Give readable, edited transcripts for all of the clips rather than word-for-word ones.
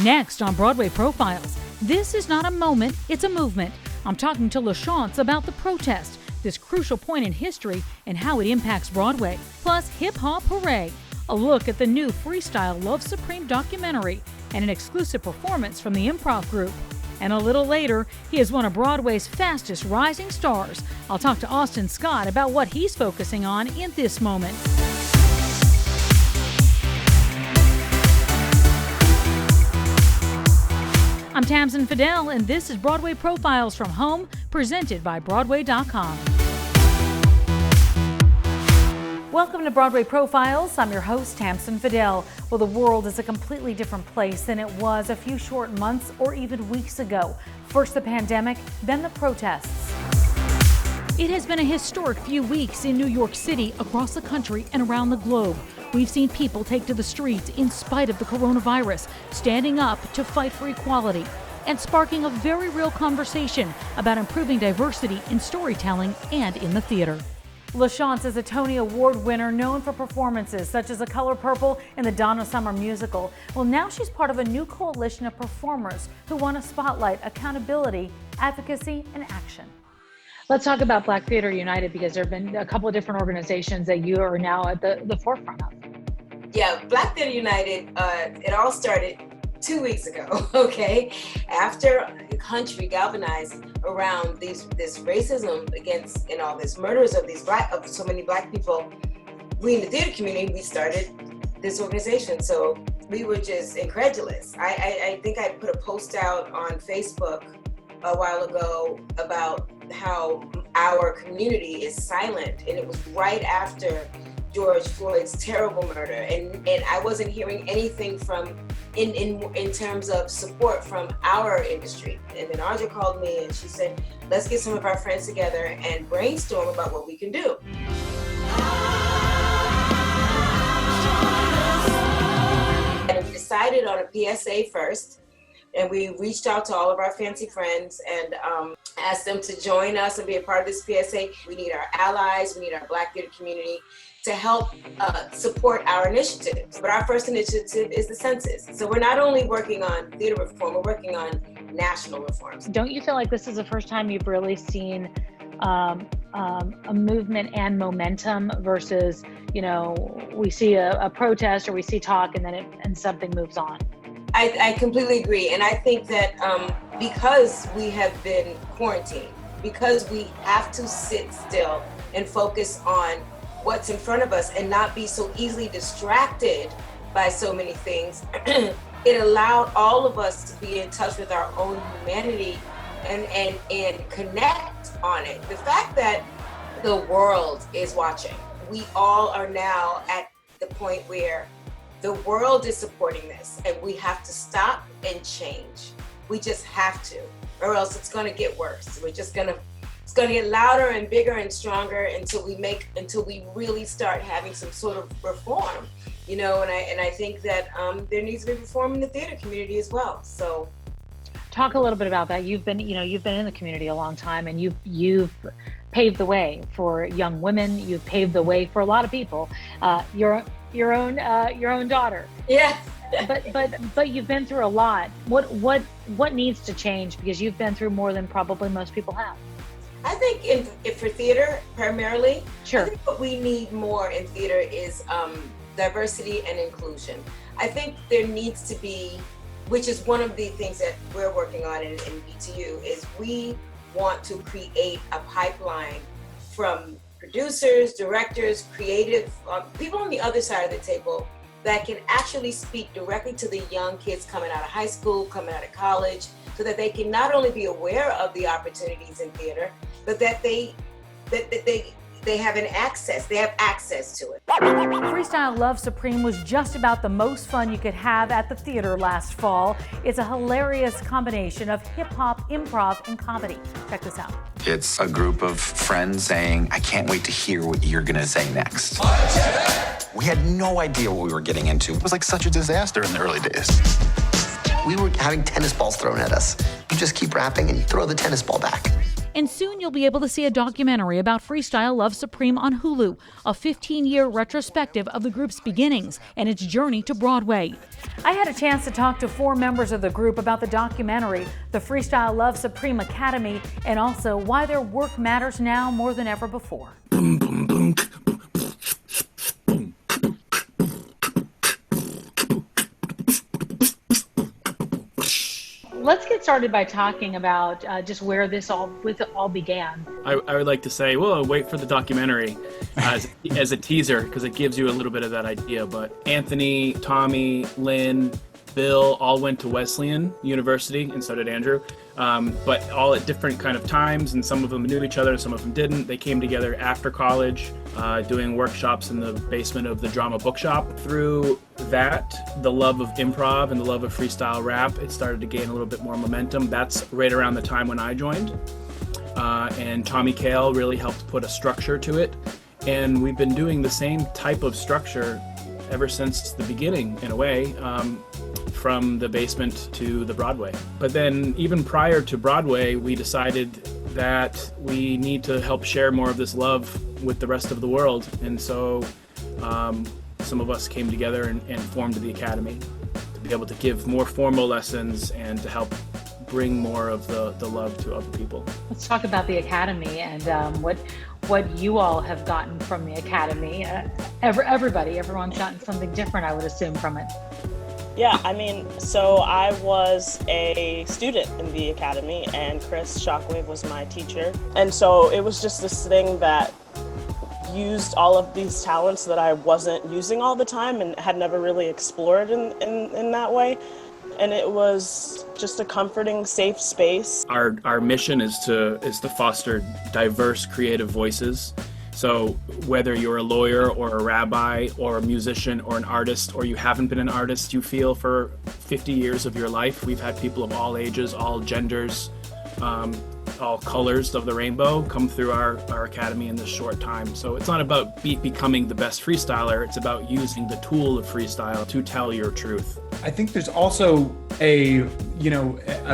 Next on Broadway Profiles, this is not a moment, it's a movement. I'm talking to LaChanze about the protest, this crucial point in history and how it impacts Broadway. Plus, Hip Hop Hooray, a look at the new FREESTYLE Love Supreme documentary and an exclusive performance from the improv group. And a little later, he is one of Broadway's fastest rising stars. I'll talk to Austin Scott about what he's focusing on in this moment. I'm Tamsen Fadal, and this is Broadway Profiles from Home, presented by Broadway.com. Welcome to Broadway Profiles. I'm your host, Tamsen Fadal. Well, the world is a completely different place than it was a few short months or even weeks ago. First the pandemic, then the protests. It has been a historic few weeks in New York City, across the country, and around the globe. We've seen people take to the streets in spite of the coronavirus, standing up to fight for equality and sparking a very real conversation about improving diversity in storytelling and in the theater. LaChanze is a Tony Award winner known for performances such as A Color Purple and the Donna Summer musical. Well, now she's part of a new coalition of performers who want to spotlight accountability, advocacy, and action. Let's talk about Black Theater United, because there have been a couple of different organizations that you are now at the forefront of. Yeah, Black Theater United, it all started 2 weeks ago, okay? After the country galvanized around this racism against and all this murders of so many Black people, we in the theater community, we started this organization. So we were just incredulous. I think I put a post out on Facebook a while ago about how our community is silent, and it was right after George Floyd's terrible murder, and I wasn't hearing anything from in terms of support from our industry. And then Audra called me and she said, let's get some of our friends together and brainstorm about what we can do. And we decided on a PSA first, and we reached out to all of our fancy friends and asked them to join us and be a part of this PSA. We need our allies, we need our Black theater community to help support our initiatives. But our first initiative is the census. So we're not only working on theater reform, we're working on national reforms. Don't you feel like this is the first time you've really seen a movement and momentum versus, we see a protest or we see talk and then something moves on? I completely agree. And I think that because we have been quarantined, because we have to sit still and focus on what's in front of us and not be so easily distracted by so many things, it allowed all of us to be in touch with our own humanity and connect on it. The fact that the world is watching, we all are now at the point where the world is supporting this, and we have to stop and change. We just have to, or else it's going to get worse. It's going to get louder and bigger and stronger until we really start having some sort of reform, and I think that there needs to be reform in the theater community as well. So, talk a little bit about that. You've been in the community a long time, and you've paved the way for young women. You've paved the way for a lot of people. Your own daughter. Yeah. but you've been through a lot. What needs to change, because you've been through more than probably most people have? I think if for theater primarily, sure. I think what we need more in theater is diversity and inclusion. I think there needs to be, which is one of the things that we're working on in BTU, is we want to create a pipeline from producers, directors, creative people on the other side of the table that can actually speak directly to the young kids coming out of high school, coming out of college, so that they can not only be aware of the opportunities in theater, but that they have access to it. FREESTYLE Love Supreme was just about the most fun you could have at the theater last fall. It's a hilarious combination of hip-hop, improv, and comedy. Check this out. It's a group of friends saying, I can't wait to hear what you're gonna say next. We had no idea what we were getting into. It was like such a disaster in the early days. We were having tennis balls thrown at us. You just keep rapping and you throw the tennis ball back. And soon you'll be able to see a documentary about Freestyle Love Supreme on Hulu, a 15-year retrospective of the group's beginnings and its journey to Broadway. I had a chance to talk to 4 members of the group about the documentary, the Freestyle Love Supreme Academy, and also why their work matters now more than ever before. Let's get started by talking about just where this all began. I would like to say, well, wait for the documentary as a teaser, because it gives you a little bit of that idea. But Anthony, Tommy, Lynn, Bill all went to Wesleyan University, and so did Andrew, but all at different kind of times, and some of them knew each other, some of them didn't. They came together after college, doing workshops in the basement of the Drama Bookshop. Through that, the love of improv and the love of freestyle rap, it started to gain a little bit more momentum. That's right around the time when I joined, and Tommy Kail really helped put a structure to it, and we've been doing the same type of structure ever since the beginning, in a way, from the basement to the Broadway. But then even prior to Broadway, we decided that we need to help share more of this love with the rest of the world. And so some of us came together and formed the Academy to be able to give more formal lessons and to help bring more of the love to other people. Let's talk about the Academy and what you all have gotten from the Academy. Everyone's gotten something different, I would assume, from it. Yeah, I mean, so I was a student in the Academy, and Chris Shockwave was my teacher. And so it was just this thing that used all of these talents that I wasn't using all the time and had never really explored in that way. And it was just a comforting, safe space. Our mission is to foster diverse creative voices. So whether you're a lawyer or a rabbi or a musician or an artist, or you haven't been an artist, you feel, for 50 years of your life, we've had people of all ages, all genders, all colors of the rainbow come through our Academy in this short time. So it's not about becoming the best freestyler, it's about using the tool of freestyle to tell your truth. I think there's also a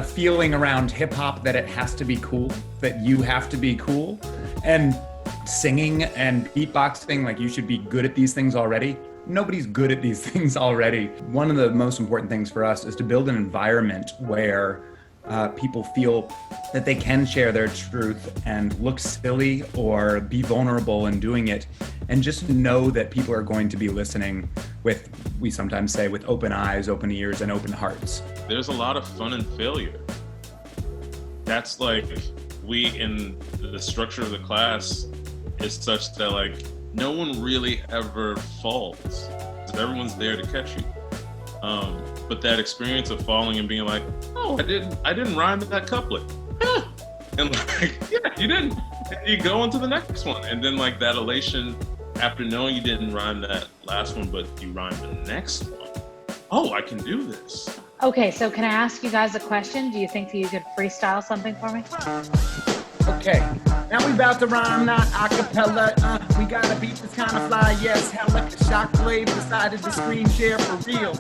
feeling around hip hop that it has to be cool, that you have to be cool. And singing and beatboxing, like, you should be good at these things already. Nobody's good at these things already. One of the most important things for us is to build an environment where people feel that they can share their truth and look silly or be vulnerable in doing it, and just know that people are going to be listening with, we sometimes say, with open eyes, open ears, and open hearts. There's a lot of fun in failure. That's like, we in the structure of the class is such that, like, no one really ever falls. Everyone's there to catch you. But that experience of falling and being like, oh, I didn't rhyme that couplet. And like, yeah, you didn't. And you go into the next one. And then, like, that elation after knowing you didn't rhyme that last one, but you rhymed the next one. Oh, I can do this. Okay, so can I ask you guys a question? Do you think that you could freestyle something for me? Okay, now we about to rhyme, not acapella. We gotta beat this kind of fly, yes. Hell, like a shockwave decided to screen share for real.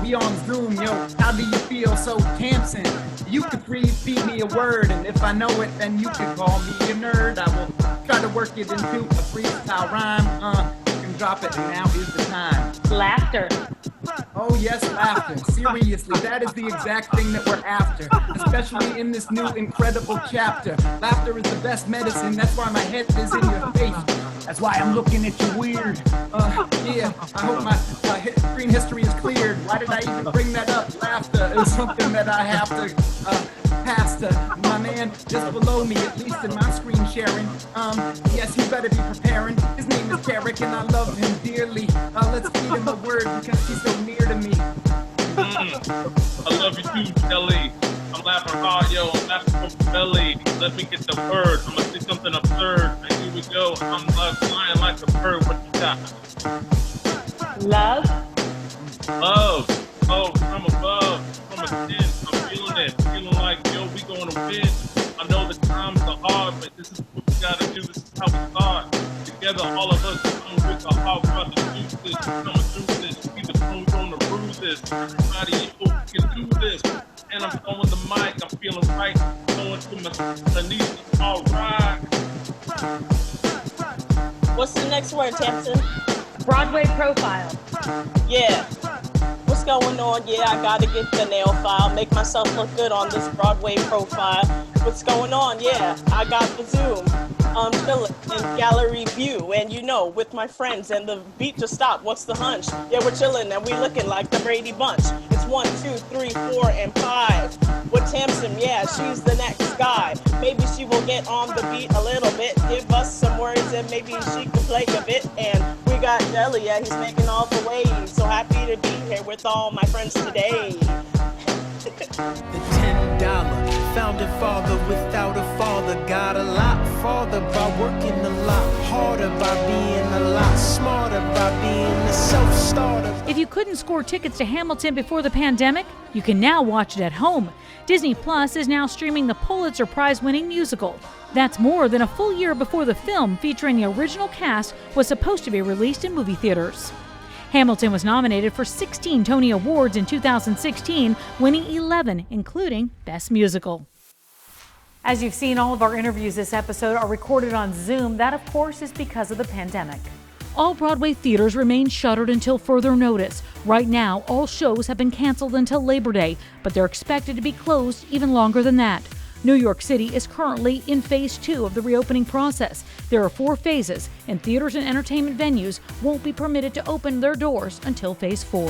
We on Zoom, yo, how do you feel? So, Tamsen, you could feed me a word, and if I know it, then you could call me a nerd. I will try to work it into a freestyle rhyme. You can drop it, and now is the time. Laughter. Oh yes, laughter. Seriously, that is the exact thing that we're after, especially in this new incredible chapter. Laughter is the best medicine, that's why my head is in your face. That's why I'm looking at you weird. Yeah, I hope my screen history is cleared. Why did I even bring that up? Laughter is something that I have to pass to my man just below me, at least in my screen sharing. Yes, he better be preparing. His name is Derek and I love him dearly. Let's feed him a word because he's so near to me. I love you too, Kelly. I'm laughing hard, yo. I'm laughing from belly. Let me get the word. I'm gonna say something absurd. And here we go. I'm flying like a bird. What you got? Love. Love. Oh, from above. From a din. I'm feeling it. Feeling like, yo, we gonna win. I know the times are hard, but this is what we gotta do. This is how we start. Together, all of us come with a heart. About to do this. Coming through this. We the phones on the bruises. Everybody, yo, we can do this. and I'm throwing the mic. I'm feeling right, going to my knees. All right. What's the next word, Tamsen? Broadway profile. Yeah. What's going on? Yeah, I gotta get the nail file, make myself look good on this Broadway profile. What's going on? Yeah, I got the Zoom. Chillin' in gallery view, and you know, with my friends, and the beat just stopped. What's the hunch? Yeah, we're chillin' and we looking like the Brady Bunch. It's 1, 2, 3, 4, and 5. With Tamsen, yeah, she's the next guy. Maybe she will get on the beat a little bit, give us some words, and maybe she can play a bit. And we got Jelly, yeah, he's making all the waves. So happy to be here with all my friends today. The $10 founding father without a father got a lot farther by working a lot harder, by being a lot smarter, by being a self-starter. If you couldn't score tickets to Hamilton before the pandemic, you can now watch it at home. Disney Plus is now streaming the Pulitzer Prize-winning musical. That's more than a full year before the film featuring the original cast was supposed to be released in movie theaters. Hamilton was nominated for 16 Tony Awards in 2016, winning 11, including Best Musical. As you've seen, all of our interviews this episode are recorded on Zoom. That, of course, is because of the pandemic. All Broadway theaters remain shuttered until further notice. Right now, all shows have been canceled until Labor Day, but they're expected to be closed even longer than that. New York City is currently in phase 2 of the reopening process. There are 4 phases, and theaters and entertainment venues won't be permitted to open their doors until phase 4.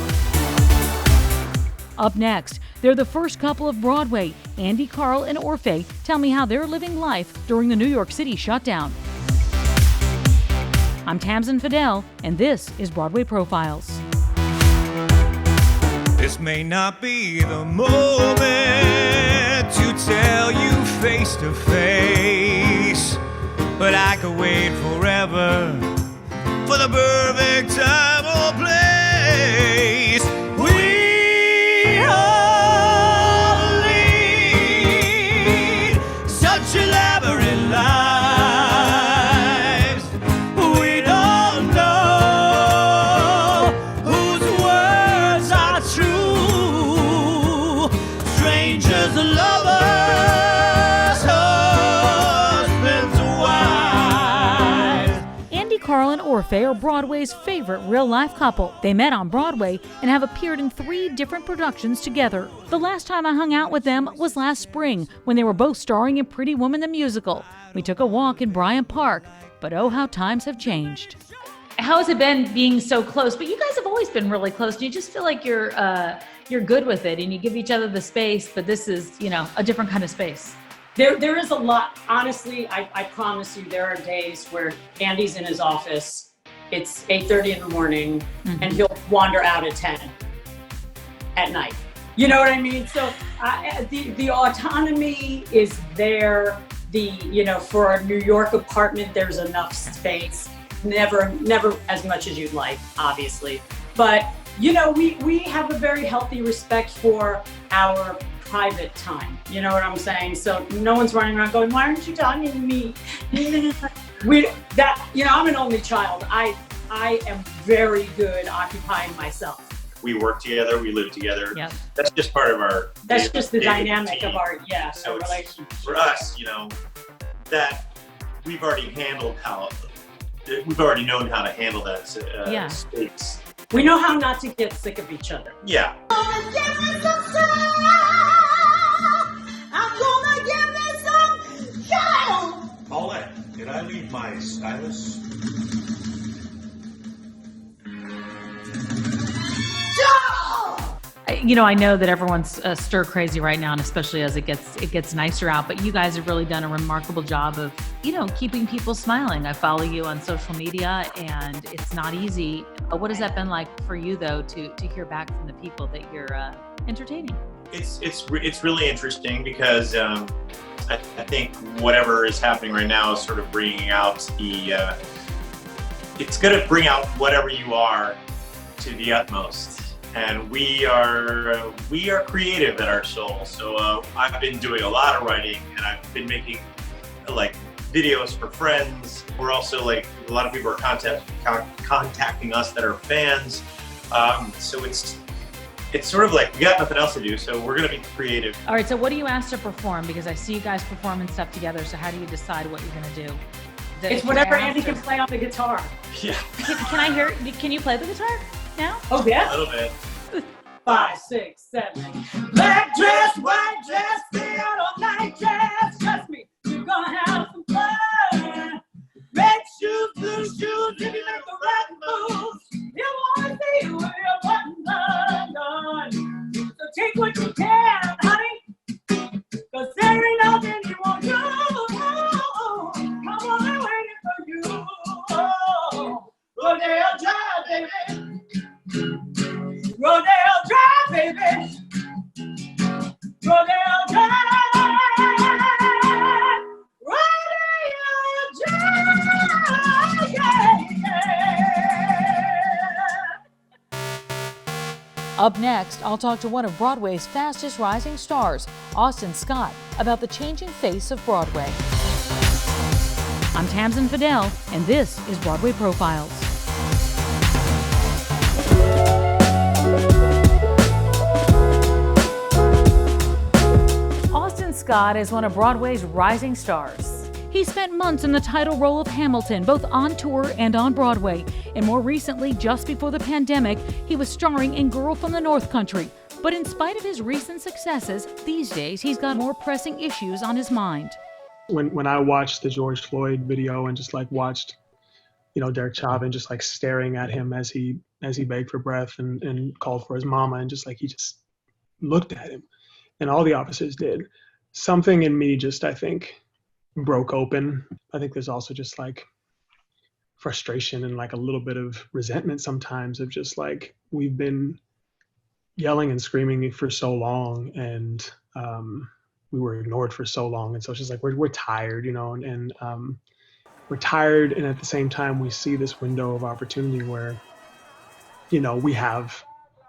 Up next, they're the first couple of Broadway. Andy Karl and Orfeh tell me how they're living life during the New York City shutdown. I'm Tamsen Fadal, and this is Broadway Profiles. This may not be the moment to tell you face to face, but I could wait forever for the perfect time or place. We all lead such elaborate lives. We don't know whose words are true. Strangers and lovers, husbands and wives. Andy Karl and Orfeh are Broadway's favorite real-life couple. They met on Broadway and have appeared in 3 different productions together. The last time I hung out with them was last spring when they were both starring in Pretty Woman the Musical. We took a walk in Bryant Park, but oh, how times have changed. How has it been being so close? But you guys have always been really close. Do you just feel like you're good with it and you give each other the space, but this is, a different kind of space? There is a lot. Honestly, I promise you, there are days where Andy's in his office. It's 8:30 in the morning, and he'll wander out at 10 at night. You know what I mean? So the autonomy is there. For a New York apartment, there's enough space. Never as much as you'd like, obviously. But we have a very healthy respect for our private time. You know what I'm saying? So no one's running around going, "Why aren't you talking to me?" I'm an only child. I am very good occupying myself. We work together, we live together. Yep. That's just part of our. That's just the dynamic routine. of our So our it's, relationship. for us, that we've already known how to handle that space. We know how not to get sick of each other. Yeah. Paulette, did I leave my stylus? I know that everyone's stir crazy right now, and especially as it gets nicer out. But you guys have really done a remarkable job of, keeping people smiling. I follow you on social media, and it's not easy. What has that been like for you, though, to hear back from the people that you're entertaining? It's really interesting because I think whatever is happening right now is sort of bringing out it's going to bring out whatever you are to the utmost. And we are creative at our soul. So I've been doing a lot of writing, and I've been making videos for friends. We're also a lot of people are contacting us that are fans. So it's sort of like we got nothing else to do, so we're gonna be creative. All right, so what do you ask to perform? Because I see you guys performing stuff together, so how do you decide what you're gonna do? It's whatever Andy can play on the guitar. Yeah. Can I hear, can you play the guitar now? Oh, yeah? A little bit. 5, 6, 7. Black dress, white dress, Seattle night dress. Trust me, you're gonna have some fun. Red shoes, blue shoes, if you make the right moves, you wanna see where your buttons undone. So take what you can, honey, 'cause there ain't nothing you won't do. Come on, I'm waiting for you. Rodale Drive, baby. Rodale Drive, baby. Rodale Drive. Rodale Drive, yeah. Up next, I'll talk to one of Broadway's fastest rising stars, Austin Scott, about the changing face of Broadway. I'm Tamsen Fadal, and this is Broadway Profiles. Austin Scott is one of Broadway's rising stars. He spent months in the title role of Hamilton, both on tour and on Broadway. And more recently, just before the pandemic, he was starring in Girl from the North Country. But in spite of his recent successes, these days he's got more pressing issues on his mind. When I watched the George Floyd video and just like watched, Derek Chauvin just like staring at him as he begged for breath and called for his mama, and just like he just looked at him, and all the officers did, something in me just, I think, broke open. I think there's also just like frustration and like a little bit of resentment sometimes of just like, we've been yelling and screaming for so long, and we were ignored for so long. And so it's just like, we're tired, and we're tired. And at the same time, we see this window of opportunity where, we have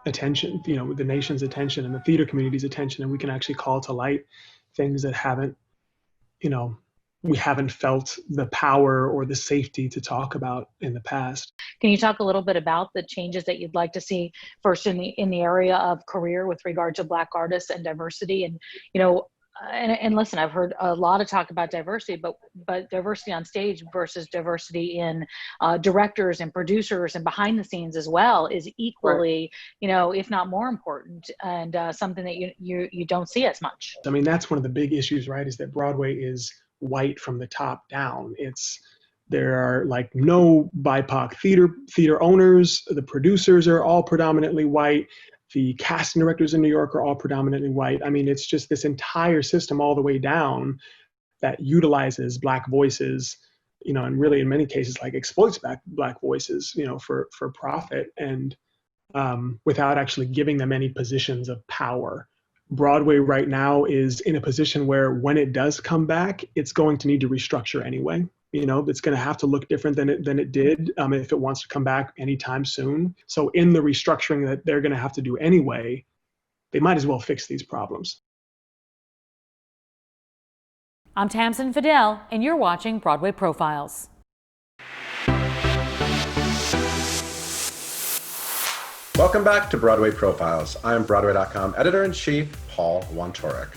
attention, the nation's attention and the theater community's attention, and we can actually call to light things that haven't, we haven't felt the power or the safety to talk about in the past. Can you talk a little bit about the changes that you'd like to see first in the area of career with regard to Black artists and diversity? And, and listen, I've heard a lot of talk about diversity, but diversity on stage versus diversity in directors and producers and behind the scenes as well is equally, right, if not more important, and something that you don't see as much. I mean, that's one of the big issues, right? Is that Broadway is white from the top down. There are like no BIPOC theater owners. The producers are all predominantly white. The casting directors in New York are all predominantly white. I mean, it's just this entire system all the way down that utilizes Black voices, and really in many cases like exploits Black voices, for profit, and without actually giving them any positions of power. Broadway right now is in a position where when it does come back, it's going to need to restructure anyway. It's going to have to look different than it did if it wants to come back anytime soon. So in the restructuring that they're going to have to do anyway, they might as well fix these problems. I'm Tamsen Fadal, and you're watching Broadway Profiles. Welcome back to Broadway Profiles. I'm Broadway.com editor-in-chief Paul Wontorek.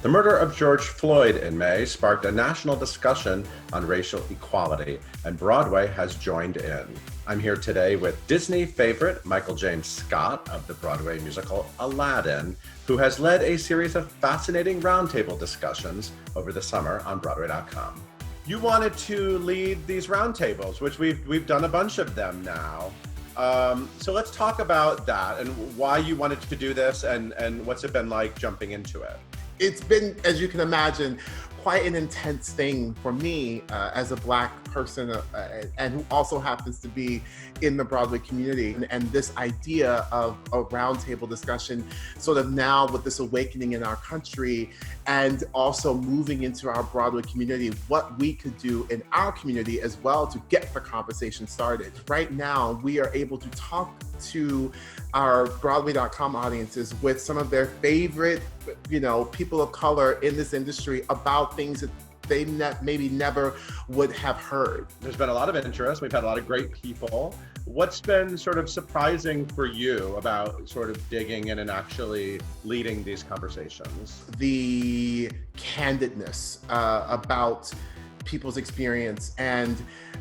The murder of George Floyd in May sparked a national discussion on racial equality, and Broadway has joined in. I'm here today with Disney favorite Michael James Scott of the Broadway musical Aladdin, who has led a series of fascinating roundtable discussions over the summer on Broadway.com. You wanted to lead these roundtables, which we've done a bunch of them now. So let's talk about that and why you wanted to do this and what's it been like jumping into it. It's been, as you can imagine, quite an intense thing for me as a Black person and who also happens to be in the Broadway community. And this idea of a roundtable discussion sort of now with this awakening in our country and also moving into our Broadway community, what we could do in our community as well to get the conversation started. Right now, we are able to talk to our Broadway.com audiences with some of their favorite, people of color in this industry about things that they maybe never would have heard. There's been a lot of interest. We've had a lot of great people. What's been sort of surprising for you about sort of digging in and actually leading these conversations? The candidness about people's experience. And,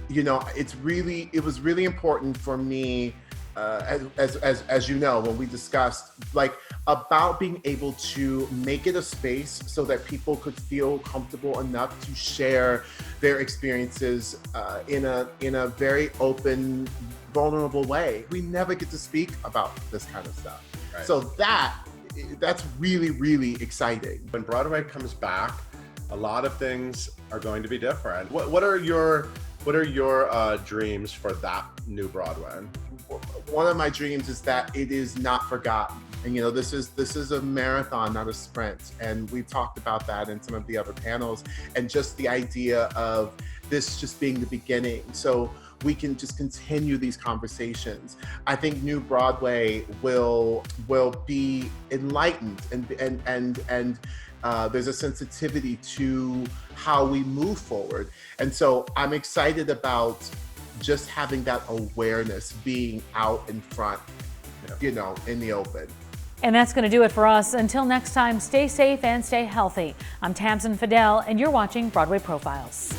you know, it was really important for me, as you know, when we discussed, like, about being able to make it a space so that people could feel comfortable enough to share their experiences in a very open, vulnerable way. We never get to speak about this kind of stuff. Right. So that's really, really exciting. When Broadway comes back, a lot of things are going to be different. What are your dreams for that new Broadway? One of my dreams is that it is not forgotten. And, you know, this is a marathon, not a sprint. And we talked about that in some of the other panels, and just the idea of this just being the beginning. So we can just continue these conversations. I think New Broadway will be enlightened, and there's a sensitivity to how we move forward. And so I'm excited about just having that awareness, being out in front, you know, in the open. And that's going to do it for us. Until next time, stay safe and stay healthy. I'm Tamsen Fadal, and you're watching Broadway Profiles.